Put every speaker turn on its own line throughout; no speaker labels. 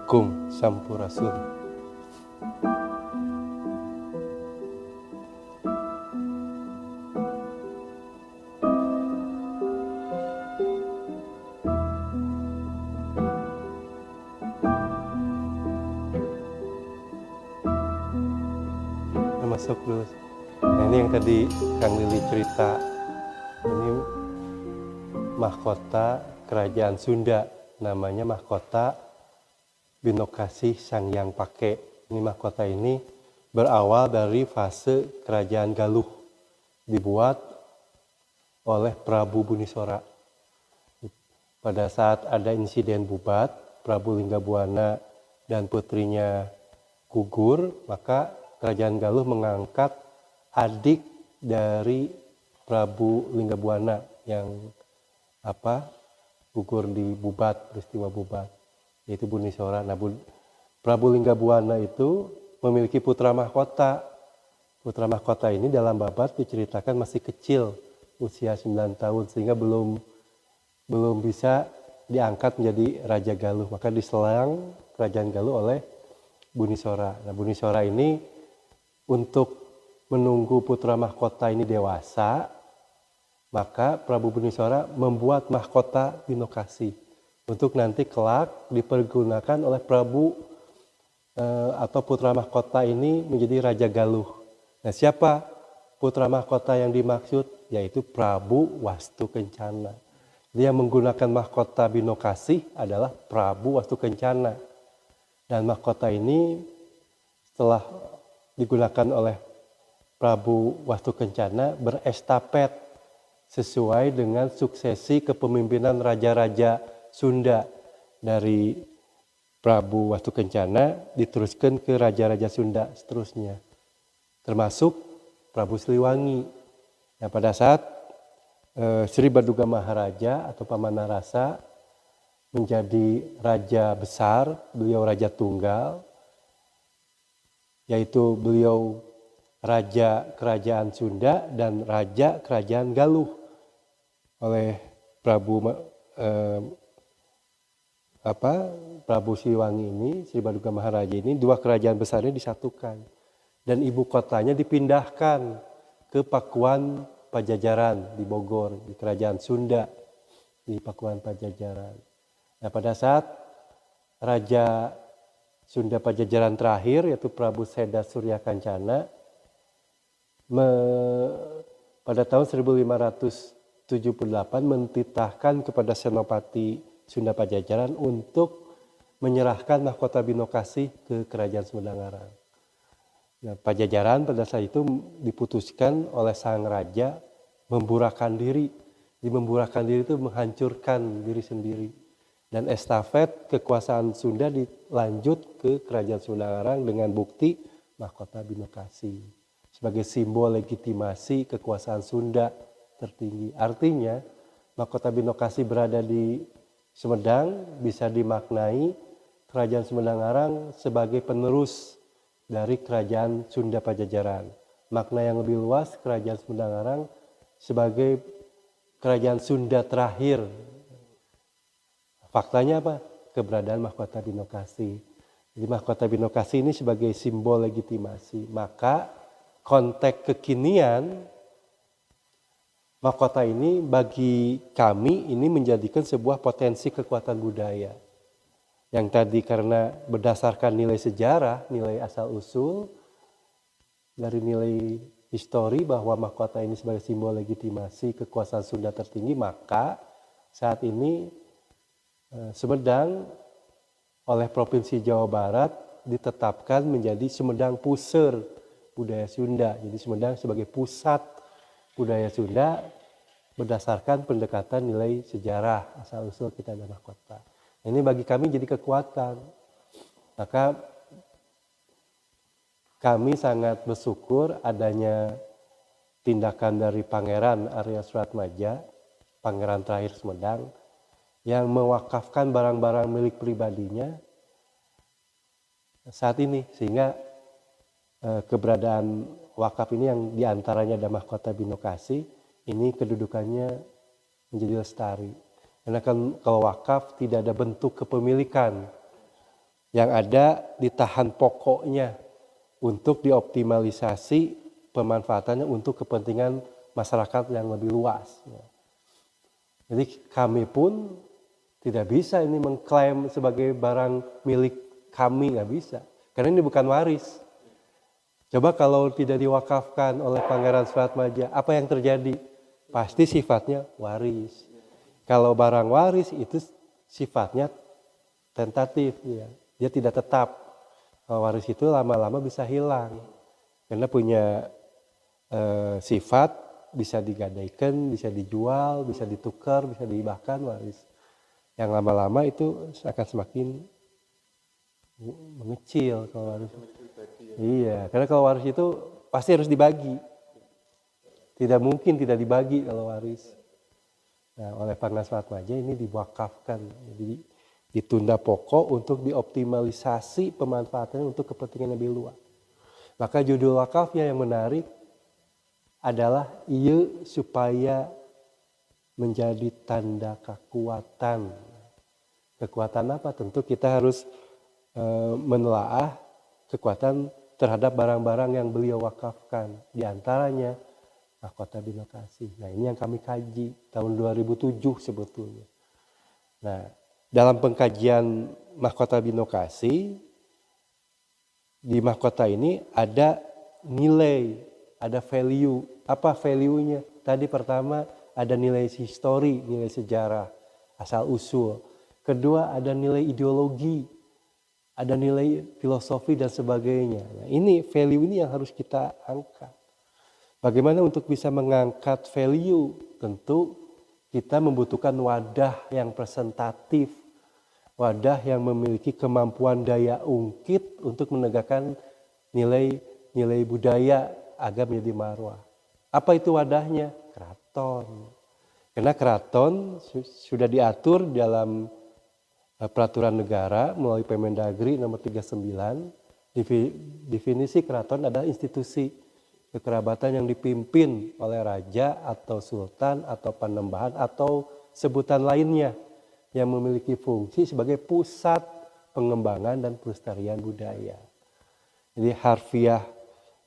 Assalamualaikum Sampurasun. Masuk dulu. Nah, ini yang tadi Kang Lili cerita. Ini mahkota kerajaan Sunda, namanya mahkota Binokasi Sang Hyang Pake. Ini mahkota ini berawal dari fase kerajaan Galuh, dibuat oleh Prabu Bunisora. Pada saat ada insiden Bubat, Prabu Linggabuana dan putrinya gugur, maka Kerajaan Galuh mengangkat adik dari Prabu Linggabuana yang gugur di Bubat, peristiwa Bubat, yaitu Bunisora. Nah, Prabu Linggabuana itu memiliki putra mahkota. Putra mahkota ini dalam babat diceritakan masih kecil, usia 9 tahun, sehingga belum bisa diangkat menjadi Raja Galuh. Maka diselang Kerajaan Galuh oleh Bunisora. Nah, Bunisora ini untuk menunggu putra mahkota ini dewasa, maka Prabu Bunisora membuat mahkota Binokasi untuk nanti kelak dipergunakan oleh Prabu atau putra mahkota ini menjadi Raja Galuh. Nah, siapa putra mahkota yang dimaksud? Yaitu Prabu Wastukencana. Dia menggunakan mahkota Binokasi adalah Prabu Wastukencana. Dan mahkota ini setelah digunakan oleh Prabu Wastukencana berestafet sesuai dengan suksesi kepemimpinan raja-raja Sunda. Dari Prabu Wastukencana diteruskan ke raja-raja Sunda seterusnya, termasuk Prabu Siliwangi. Nah, pada saat Sri Baduga Maharaja atau Pamanarasa menjadi raja besar, beliau raja tunggal, yaitu beliau Raja Kerajaan Sunda dan Raja Kerajaan Galuh. Oleh Prabu Siliwangi ini, Sri Baduga Maharaja ini, dua kerajaan besarnya disatukan. Dan ibu kotanya dipindahkan ke Pakuan Pajajaran di Bogor, di Kerajaan Sunda, di Pakuan Pajajaran. Nah, pada saat Raja Sunda Pajajaran terakhir, yaitu Prabu Seda Surya Kancana, pada tahun 1578 mentitahkan kepada Senopati Sunda Pajajaran untuk menyerahkan mahkota Binokasi ke Kerajaan Sumedang-Arang. Nah, Pajajaran pada saat itu diputuskan oleh sang raja memburakkan diri. Di memburakkan diri itu menghancurkan diri sendiri. Dan estafet kekuasaan Sunda dilanjut ke Kerajaan Sumedang-Arang dengan bukti mahkota Binokasi sebagai simbol legitimasi kekuasaan Sunda tertinggi. Artinya mahkota Binokasi berada di Sumedang bisa dimaknai Kerajaan Sumedang-Arang sebagai penerus dari Kerajaan Sunda Pajajaran. Makna yang lebih luas, Kerajaan Sumedang-Arang sebagai Kerajaan Sunda terakhir. Faktanya apa? Keberadaan mahkota Binokasi. Jadi mahkota Binokasi ini sebagai simbol legitimasi. Maka konteks kekinian mahkota ini bagi kami ini menjadikan sebuah potensi kekuatan budaya. Yang tadi karena berdasarkan nilai sejarah, nilai asal-usul, dari nilai histori bahwa mahkota ini sebagai simbol legitimasi kekuasaan Sunda tertinggi, maka saat ini Sumedang oleh Provinsi Jawa Barat ditetapkan menjadi Sumedang Puser Budaya Sunda. Jadi Sumedang sebagai pusat budaya Sunda berdasarkan pendekatan nilai sejarah asal-usul kita ada mahkota. Ini bagi kami jadi kekuatan. Maka kami sangat bersyukur adanya tindakan dari Pangeran Arya Suratmaja, Pangeran terakhir Sumedang, yang mewakafkan barang-barang milik pribadinya saat ini, sehingga keberadaan wakaf ini yang diantaranya ada mahkota Binokasi, ini kedudukannya menjadi lestari. Karena kan kalau wakaf tidak ada bentuk kepemilikan, yang ada ditahan pokoknya untuk dioptimalisasi pemanfaatannya untuk kepentingan masyarakat yang lebih luas. Jadi kami pun tidak bisa ini mengklaim sebagai barang milik kami, nggak bisa. Karena ini bukan waris. Coba kalau tidak diwakafkan oleh Pangeran Suratmaja, apa yang terjadi? Pasti sifatnya waris. Kalau barang waris itu sifatnya tentatif, ya. Dia tidak tetap. Kalau waris itu lama-lama bisa hilang. Karena punya sifat, bisa digadaikan, bisa dijual, bisa ditukar, bisa dihibahkan waris. Yang lama-lama itu akan semakin mengecil kalau waris. Iya, karena kalau waris itu pasti harus dibagi. Tidak mungkin tidak dibagi kalau waris. Nah, oleh Pangeran Suratmaja ini diwakafkan. Jadi ditunda pokok untuk dioptimalisasi pemanfaatannya untuk kepentingan lebih luas. Maka judul wakafnya yang menarik adalah ieu supaya menjadi tanda kekuatan. Kekuatan apa? Tentu kita harus menelaah kekuatan terhadap barang-barang yang beliau wakafkan. Di antaranya Mahkota Binokasi. Nah, ini yang kami kaji tahun 2007 sebetulnya. Nah, dalam pengkajian Mahkota Binokasi, di mahkota ini ada nilai, ada value. Apa value-nya? Tadi pertama ada nilai histori, nilai sejarah, asal usul. Kedua ada nilai ideologi, ada nilai filosofi dan sebagainya. Nah, ini value ini yang harus kita angkat. Bagaimana untuk bisa mengangkat value? Tentu kita membutuhkan wadah yang presentatif, wadah yang memiliki kemampuan daya ungkit untuk menegakkan nilai budaya agar menjadi marwah. Apa itu wadahnya? Keraton. Karena keraton sudah diatur dalam peraturan negara melalui Permendagri nomor 39. Definisi keraton adalah institusi kekerabatan yang dipimpin oleh raja atau sultan atau panembahan atau sebutan lainnya yang memiliki fungsi sebagai pusat pengembangan dan pelestarian budaya. Jadi harfiah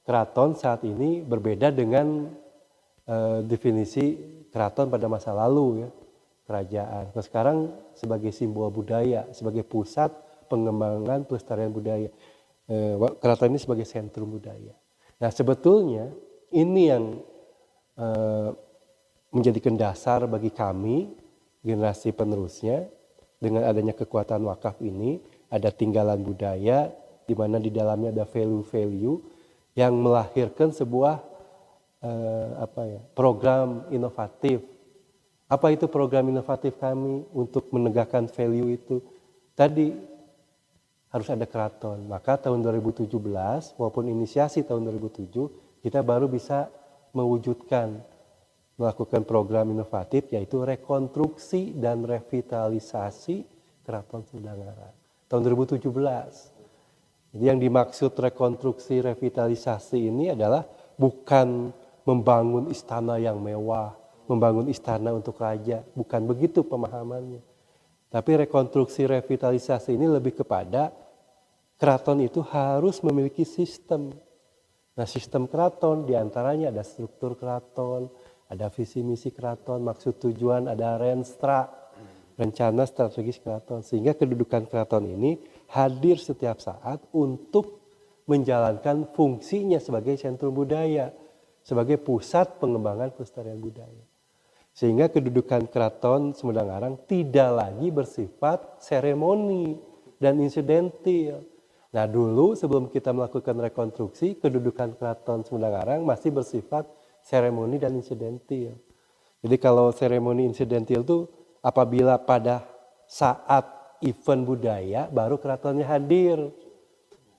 keraton saat ini berbeda dengan definisi keraton pada masa lalu, ya, kerajaan. Nah, sekarang sebagai simbol budaya, sebagai pusat pengembangan pelestarian budaya. Keraton ini sebagai sentrum budaya. Nah, sebetulnya ini yang menjadikan dasar bagi kami, generasi penerusnya, dengan adanya kekuatan wakaf ini, ada tinggalan budaya, di mana di dalamnya ada value-value yang melahirkan sebuah program inovatif. Apa itu program inovatif kami untuk menegakkan value itu? Tadi harus ada keraton. Maka tahun 2017 maupun inisiasi tahun 2007 kita baru bisa melakukan program inovatif yaitu rekonstruksi dan revitalisasi Keraton Sumedang-Larang tahun 2017. Jadi yang dimaksud rekonstruksi revitalisasi ini adalah bukan membangun istana yang mewah, membangun istana untuk raja, bukan begitu pemahamannya. Tapi rekonstruksi revitalisasi ini lebih kepada keraton itu harus memiliki sistem. Nah, sistem keraton diantaranya ada struktur keraton, ada visi misi keraton, maksud tujuan, ada renstra, rencana strategis keraton. Sehingga kedudukan keraton ini hadir setiap saat untuk menjalankan fungsinya sebagai sentrum budaya, sebagai pusat pengembangan pelestarian budaya. Sehingga kedudukan Keraton Sumedang-Larang tidak lagi bersifat seremoni dan insidentil. Nah, dulu sebelum kita melakukan rekonstruksi, kedudukan Keraton Sumedang-Larang masih bersifat seremoni dan insidentil. Jadi kalau seremoni insidentil itu apabila pada saat event budaya baru keratonnya hadir.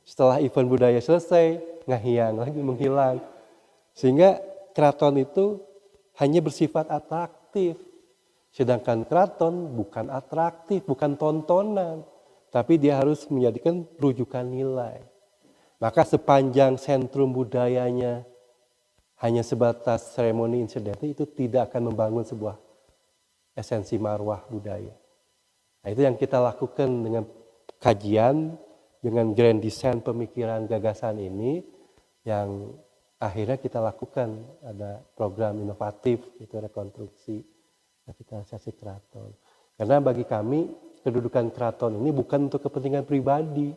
Setelah event budaya selesai, ngahiang lagi, menghilang. Sehingga keraton itu hanya bersifat atraktif. Sedangkan keraton bukan atraktif, bukan tontonan. Tapi dia harus menjadikan rujukan nilai. Maka sepanjang sentrum budayanya hanya sebatas seremoni insidental itu tidak akan membangun sebuah esensi marwah budaya. Nah, itu yang kita lakukan dengan kajian dengan grand design pemikiran gagasan ini yang akhirnya kita lakukan ada program inovatif itu rekonstruksi revitalisasi keraton. Karena bagi kami kedudukan keraton ini bukan untuk kepentingan pribadi,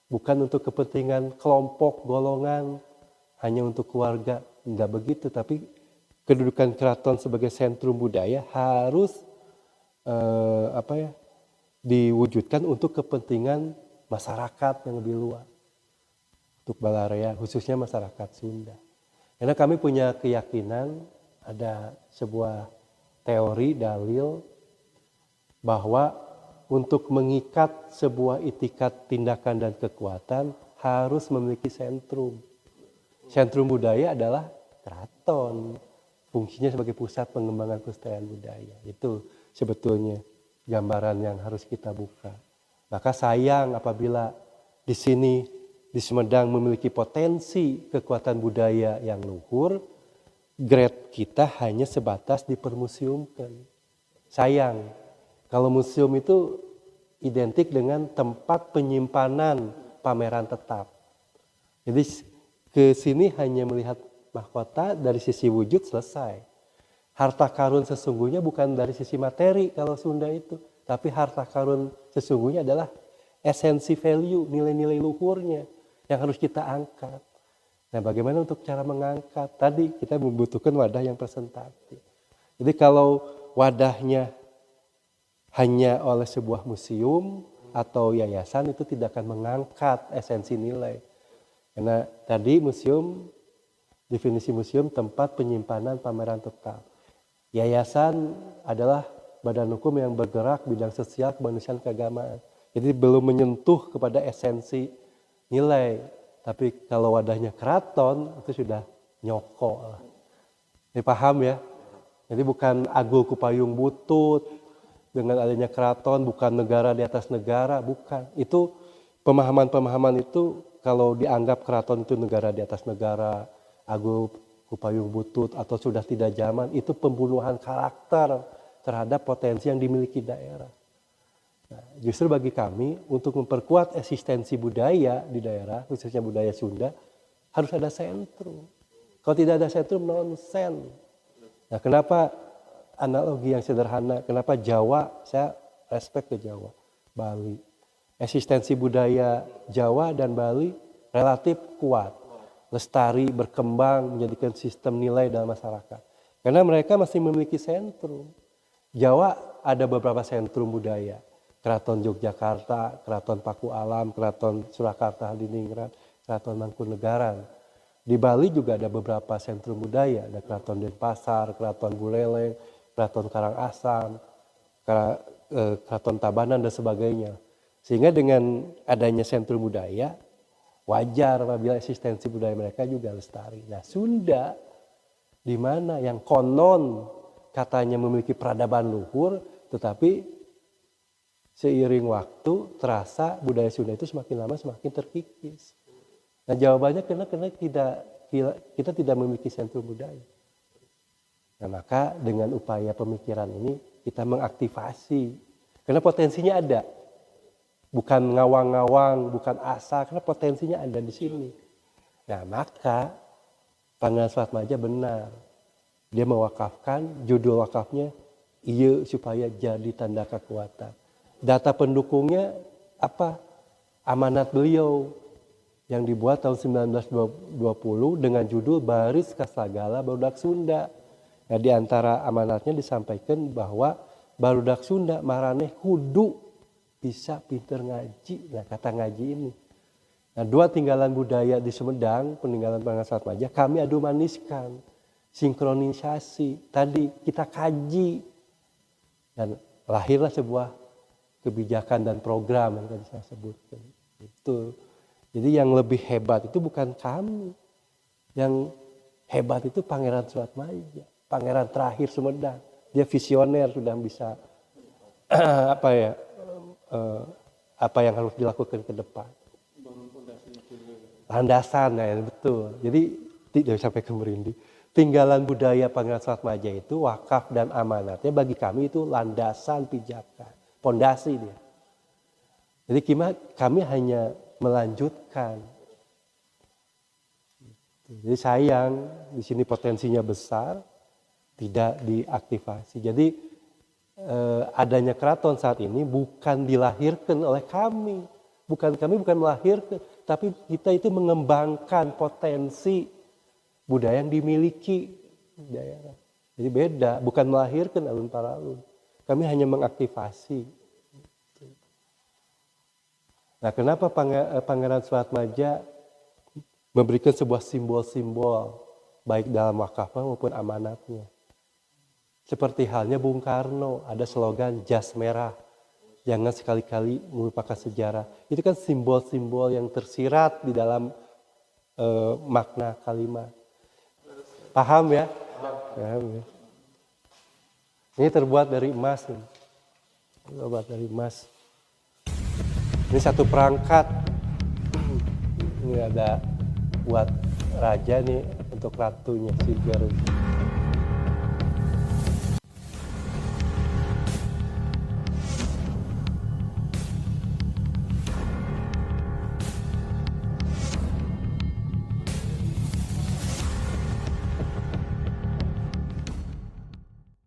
bukan untuk kepentingan kelompok, golongan, hanya untuk keluarga, enggak begitu. Tapi kedudukan keraton sebagai sentrum budaya harus diwujudkan untuk kepentingan masyarakat yang lebih luas, untuk Balarea, khususnya masyarakat Sunda. Karena kami punya keyakinan ada sebuah teori dalil bahwa untuk mengikat sebuah itikat tindakan dan kekuatan harus memiliki sentrum. Sentrum budaya adalah keraton, fungsinya sebagai pusat pengembangan kelestarian budaya. Itu sebetulnya gambaran yang harus kita buka. Maka sayang apabila di sini di Sumedang memiliki potensi kekuatan budaya yang luhur, grade kita hanya sebatas dipermuseumkan. Sayang, kalau museum itu identik dengan tempat penyimpanan pameran tetap. Jadi ke sini hanya melihat mahkota dari sisi wujud selesai. Harta karun sesungguhnya bukan dari sisi materi kalau Sunda itu, tapi harta karun sesungguhnya adalah esensi value, nilai-nilai luhurnya yang harus kita angkat. Nah, bagaimana untuk cara mengangkat? Tadi kita membutuhkan wadah yang presentatif. Jadi kalau wadahnya hanya oleh sebuah museum atau yayasan itu tidak akan mengangkat esensi nilai. Karena tadi museum, definisi museum tempat penyimpanan pameran tetap. Yayasan adalah badan hukum yang bergerak bidang sosial, kemanusiaan, keagamaan. Jadi belum menyentuh kepada esensi nilai. Tapi kalau wadahnya keraton itu sudah nyokok lah. Ini paham ya? Jadi bukan agul kupayung butut, dengan adanya keraton bukan negara di atas negara, bukan. Itu pemahaman-pemahaman itu kalau dianggap keraton itu negara di atas negara, agul kupayung butut atau sudah tidak zaman, itu pembunuhan karakter terhadap potensi yang dimiliki daerah. Nah, justru bagi kami untuk memperkuat eksistensi budaya di daerah, khususnya budaya Sunda, harus ada sentrum. Kalau tidak ada sentrum, nonsen. Nah, kenapa analogi yang sederhana, kenapa Jawa, saya respect ke Jawa, Bali. Eksistensi budaya Jawa dan Bali relatif kuat, lestari, berkembang, menjadikan sistem nilai dalam masyarakat. Karena mereka masih memiliki sentrum. Jawa ada beberapa sentrum budaya. Keraton Yogyakarta, Keraton Paku Alam, Keraton Surakarta Hadiningrat, Keraton Mangkunegaran. Di Bali juga ada beberapa sentrum budaya, ada Keraton Denpasar, Keraton Buleleng, Keraton Karangasem, Keraton Tabanan dan sebagainya. Sehingga dengan adanya sentrum budaya, wajar apabila eksistensi budaya mereka juga lestari. Nah, Sunda di mana yang konon katanya memiliki peradaban luhur, tetapi seiring waktu terasa budaya Sunda itu semakin lama semakin terkikis. Nah, jawabannya karena kita tidak memiliki sentrum budaya. Nah, maka dengan upaya pemikiran ini kita mengaktifasi. Karena potensinya ada. Bukan ngawang-ngawang, bukan asa, karena potensinya ada di sini. Nah, maka Pangeran Suatmaja benar. Dia mewakafkan, judul wakafnya, iya supaya jadi tanda kekuatan. Data pendukungnya apa? Amanat beliau yang dibuat tahun 1920 dengan judul Baris Kasagala Barudak Sunda. Nah, di antara amanatnya disampaikan bahwa barudak Sunda maraneh kudu bisa pinter ngaji. Nah, kata ngaji ini. Nah, dua tinggalan budaya di Sumedang, peninggalan Pangeran Suatmaja, kami adu maniskan, sinkronisasi. Tadi kita kaji dan lahirlah sebuah kebijakan dan program yang tadi saya sebutkan. Itu. Jadi yang lebih hebat itu bukan kami. Yang hebat itu Pangeran Suatmaja. Pangeran terakhir Sumedang, dia visioner, sudah bisa apa yang harus dilakukan ke depan. Landasan ya, betul. Jadi tidak sampai ke merinding. Tinggalan budaya Pangeran Suatmaja itu wakaf dan amanatnya bagi kami itu landasan pijakan, pondasi dia. Jadi kami hanya melanjutkan. Jadi sayang, di sini potensinya besar, tidak diaktifasi. Jadi adanya keraton saat ini bukan dilahirkan oleh kami. Kami bukan melahirkan, tapi kita itu mengembangkan potensi budaya yang dimiliki daerah. Jadi beda, bukan melahirkan alun paralun. Kami hanya mengaktifasi. Nah, kenapa Pangeran Suatmaja memberikan sebuah simbol-simbol baik dalam wakafnya maupun amanatnya. Seperti halnya Bung Karno, ada slogan jas merah, jangan sekali-kali melupakan sejarah. Itu kan simbol-simbol yang tersirat di dalam makna kalimat. Paham ya? Paham ya? Ini terbuat dari emas. Terbuat dari emas. Ini satu perangkat. Ini ada buat raja nih untuk ratunya si Garut.